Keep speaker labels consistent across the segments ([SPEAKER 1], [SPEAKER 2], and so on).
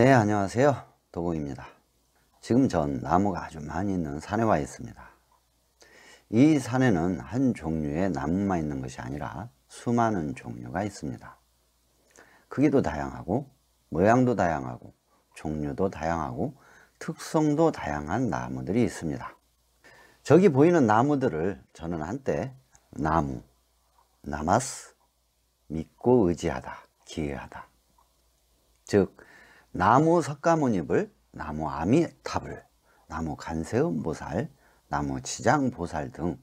[SPEAKER 1] 네, 안녕하세요. 도공입니다. 지금 전 나무가 아주 많이 있는 산에 와 있습니다. 이 산에는 한 종류의 나무만 있는 것이 아니라 수많은 종류가 있습니다. 크기도 다양하고 모양도 다양하고 종류도 다양하고 특성도 다양한 나무들이 있습니다. 저기 보이는 나무들을 저는 한때 나무, 나마스, 믿고 의지하다, 기회하다, 즉 나무 석가모니불, 나무 아미타불, 나무 간세음보살, 나무 지장보살 등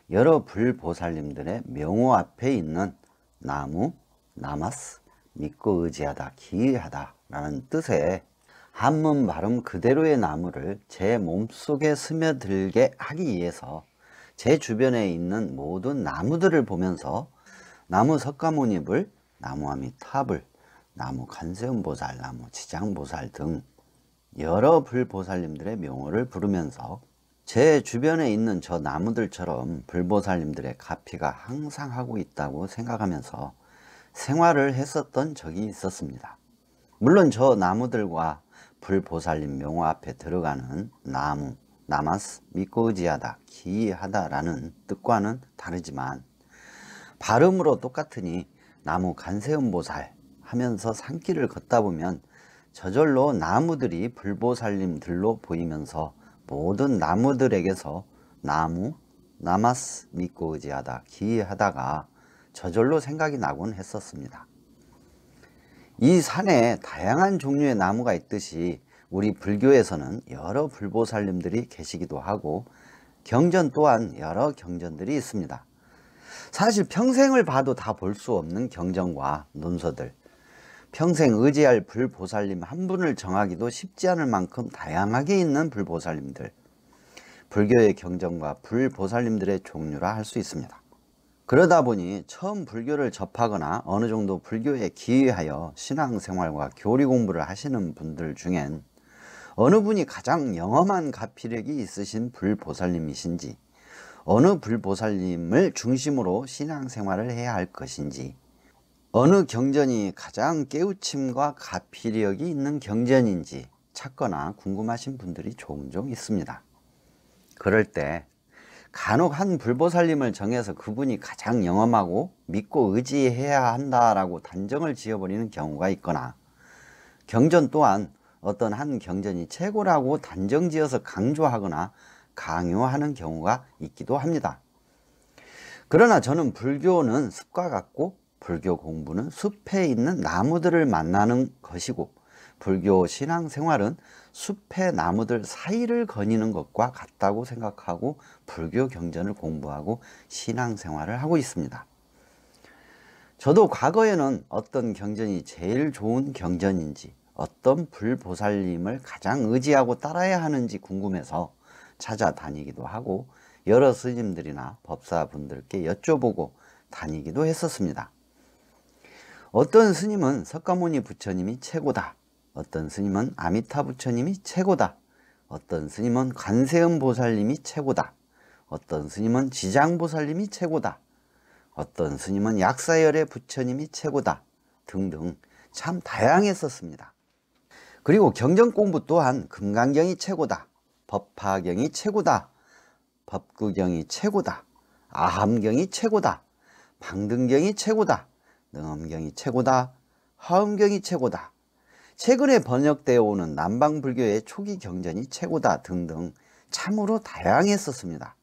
[SPEAKER 1] 여러 불보살님들의 명호 앞에 있는 나무, 나마스, 믿고 의지하다, 기회하다 라는 뜻의 한문 발음 그대로의 나무를 제 몸속에 스며들게 하기 위해서 제 주변에 있는 모든 나무들을 보면서 나무 석가모니불, 나무 아미타불, 나무 간세음보살, 나무 지장보살 등 여러 불보살님들의 명호를 부르면서 제 주변에 있는 저 나무들처럼 불보살님들의 가피가 항상 하고 있다고 생각하면서 생활을 했었던 적이 있었습니다. 물론 저 나무들과 불보살님 명호 앞에 들어가는 나무, 나마스, 믿고 의지하다, 기이하다 라는 뜻과는 다르지만 발음으로 똑같으니 나무 간세음보살 하면서 산길을 걷다 보면 저절로 나무들이 불보살님들로 보이면서 모든 나무들에게서 나무, 나마스, 믿고 의지하다, 기이하다가 저절로 생각이 나곤 했었습니다. 이 산에 다양한 종류의 나무가 있듯이 우리 불교에서는 여러 불보살님들이 계시기도 하고 경전 또한 여러 경전들이 있습니다. 사실 평생을 봐도 다 볼 수 없는 경전과 논서들, 평생 의지할 불보살님 한 분을 정하기도 쉽지 않을 만큼 다양하게 있는 불보살님들, 불교의 경전과 불보살님들의 종류라 할 수 있습니다. 그러다 보니 처음 불교를 접하거나 어느 정도 불교에 기여하여 신앙생활과 교리 공부를 하시는 분들 중엔 어느 분이 가장 영험한 가피력이 있으신 불보살님이신지, 어느 불보살님을 중심으로 신앙생활을 해야 할 것인지, 어느 경전이 가장 깨우침과 가피력이 있는 경전인지 찾거나 궁금하신 분들이 종종 있습니다. 그럴 때 간혹 한 불보살님을 정해서 그분이 가장 영험하고 믿고 의지해야 한다라고 단정을 지어버리는 경우가 있거나, 경전 또한 어떤 한 경전이 최고라고 단정지어서 강조하거나 강요하는 경우가 있기도 합니다. 그러나 저는 불교는 숲과 같고 불교 공부는 숲에 있는 나무들을 만나는 것이고 불교 신앙생활은 숲의 나무들 사이를 거니는 것과 같다고 생각하고 불교 경전을 공부하고 신앙생활을 하고 있습니다. 저도 과거에는 어떤 경전이 제일 좋은 경전인지, 어떤 불보살님을 가장 의지하고 따라야 하는지 궁금해서 찾아다니기도 하고 여러 스님들이나 법사분들께 여쭤보고 다니기도 했었습니다. 어떤 스님은 석가모니 부처님이 최고다, 어떤 스님은 아미타 부처님이 최고다, 어떤 스님은 관세음 보살님이 최고다, 어떤 스님은 지장보살님이 최고다, 어떤 스님은 약사열의 부처님이 최고다 등등 참 다양했었습니다. 그리고 경전 공부 또한 금강경이 최고다, 법화경이 최고다, 법구경이 최고다, 아함경이 최고다, 방등경이 최고다, 능엄경이 최고다, 화엄경이 최고다, 최근에 번역되어 오는 남방불교의 초기 경전이 최고다 등등 참으로 다양했었습니다.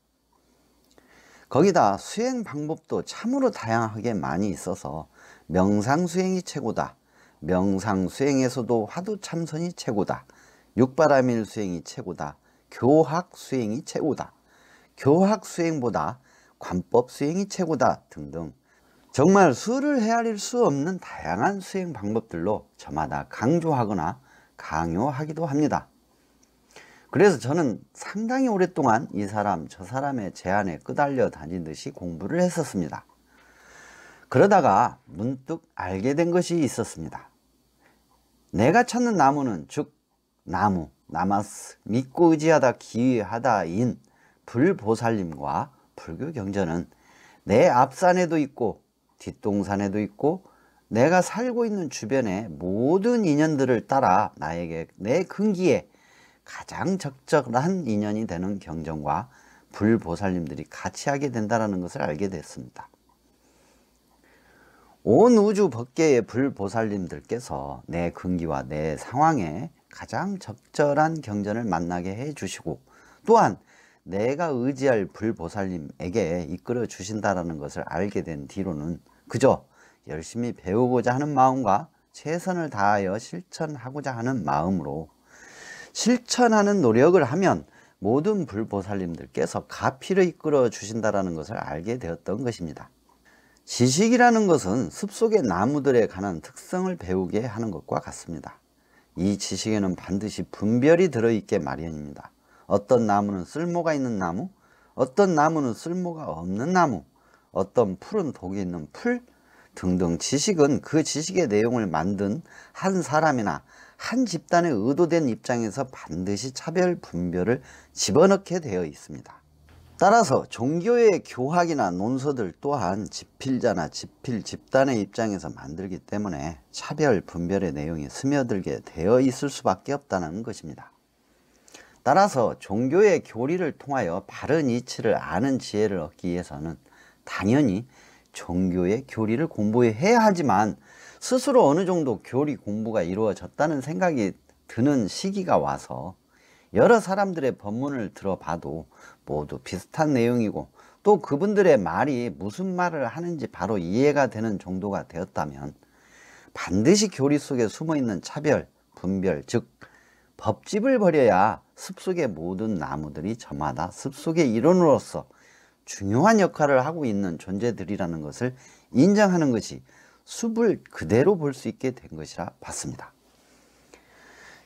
[SPEAKER 1] 거기다 수행 방법도 참으로 다양하게 많이 있어서 명상수행이 최고다, 명상수행에서도 화두참선이 최고다, 육바라밀 수행이 최고다, 교학수행이 최고다, 교학수행보다 관법수행이 최고다 등등 정말 수를 헤아릴 수 없는 다양한 수행 방법들로 저마다 강조하거나 강요하기도 합니다. 그래서 저는 상당히 오랫동안 이 사람 저 사람의 제안에 끄달려 다니듯이 공부를 했었습니다. 그러다가 문득 알게 된 것이 있었습니다. 내가 찾는 나무는 즉 나무, 나마스, 믿고 의지하다, 기회하다인 불보살님과 불교 경전은 내 앞산에도 있고 뒷동산에도 있고 내가 살고 있는 주변의 모든 인연들을 따라 나에게 내 근기에 가장 적절한 인연이 되는 경전과 불보살님들이 같이 하게 된다는 것을 알게 됐습니다. 온 우주 법계의 불보살님들께서 내 근기와 내 상황에 가장 적절한 경전을 만나게 해주시고, 또한 내가 의지할 불보살님에게 이끌어 주신다는 것을 알게 된 뒤로는 그저 열심히 배우고자 하는 마음과 최선을 다하여 실천하고자 하는 마음으로 실천하는 노력을 하면 모든 불보살님들께서 가피를 이끌어 주신다는 것을 알게 되었던 것입니다. 지식이라는 것은 숲속의 나무들에 관한 특성을 배우게 하는 것과 같습니다. 이 지식에는 반드시 분별이 들어있게 마련입니다. 어떤 나무는 쓸모가 있는 나무, 어떤 나무는 쓸모가 없는 나무, 어떤 풀은 독이 있는 풀 등등, 지식은 그 지식의 내용을 만든 한 사람이나 한 집단의 의도된 입장에서 반드시 차별 분별을 집어넣게 되어 있습니다. 따라서 종교의 교학이나 논서들 또한 집필자나 집필 집단의 입장에서 만들기 때문에 차별 분별의 내용이 스며들게 되어 있을 수밖에 없다는 것입니다. 따라서 종교의 교리를 통하여 바른 이치를 아는 지혜를 얻기 위해서는 당연히 종교의 교리를 공부해야 하지만, 스스로 어느 정도 교리 공부가 이루어졌다는 생각이 드는 시기가 와서 여러 사람들의 법문을 들어봐도 모두 비슷한 내용이고, 또 그분들의 말이 무슨 말을 하는지 바로 이해가 되는 정도가 되었다면, 반드시 교리 속에 숨어있는 차별, 분별, 즉 법집을 버려야 숲속의 모든 나무들이 저마다 숲속의 일원으로서 중요한 역할을 하고 있는 존재들이라는 것을 인정하는 것이 숲을 그대로 볼 수 있게 된 것이라 봤습니다.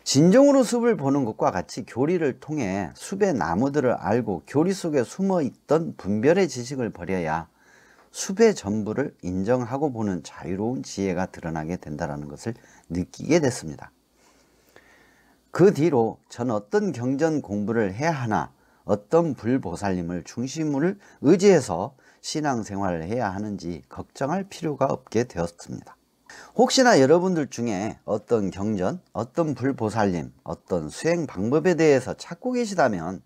[SPEAKER 1] 진정으로 숲을 보는 것과 같이 교리를 통해 숲의 나무들을 알고 교리 속에 숨어있던 분별의 지식을 버려야 숲의 전부를 인정하고 보는 자유로운 지혜가 드러나게 된다는 것을 느끼게 됐습니다. 그 뒤로 전 어떤 경전 공부를 해야 하나, 어떤 불보살님을 중심으로 의지해서 신앙생활을 해야 하는지 걱정할 필요가 없게 되었습니다. 혹시나 여러분들 중에 어떤 경전, 어떤 불보살님, 어떤 수행 방법에 대해서 찾고 계시다면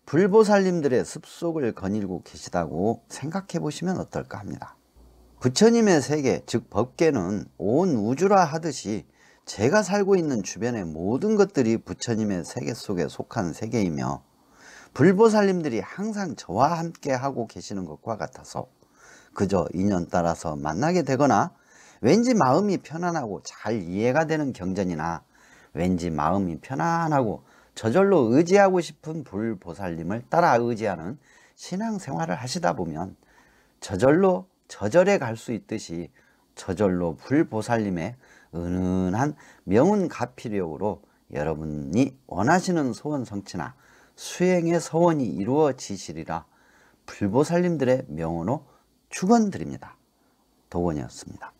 [SPEAKER 1] 불보살님들의 습속을 거닐고 계시다고 생각해 보시면 어떨까 합니다. 부처님의 세계, 즉 법계는 온 우주라 하듯이 제가 살고 있는 주변의 모든 것들이 부처님의 세계 속에 속한 세계이며, 불보살님들이 항상 저와 함께 하고 계시는 것과 같아서 그저 인연 따라서 만나게 되거나, 왠지 마음이 편안하고 잘 이해가 되는 경전이나 왠지 마음이 편안하고 저절로 의지하고 싶은 불보살님을 따라 의지하는 신앙생활을 하시다 보면 저절로 저절에 갈 수 있듯이 저절로 불보살님의 은은한 명운가피력으로 여러분이 원하시는 소원 성취나 수행의 서원이 이루어지시리라 불보살님들의 명언으로 축원드립니다. 도건이었습니다.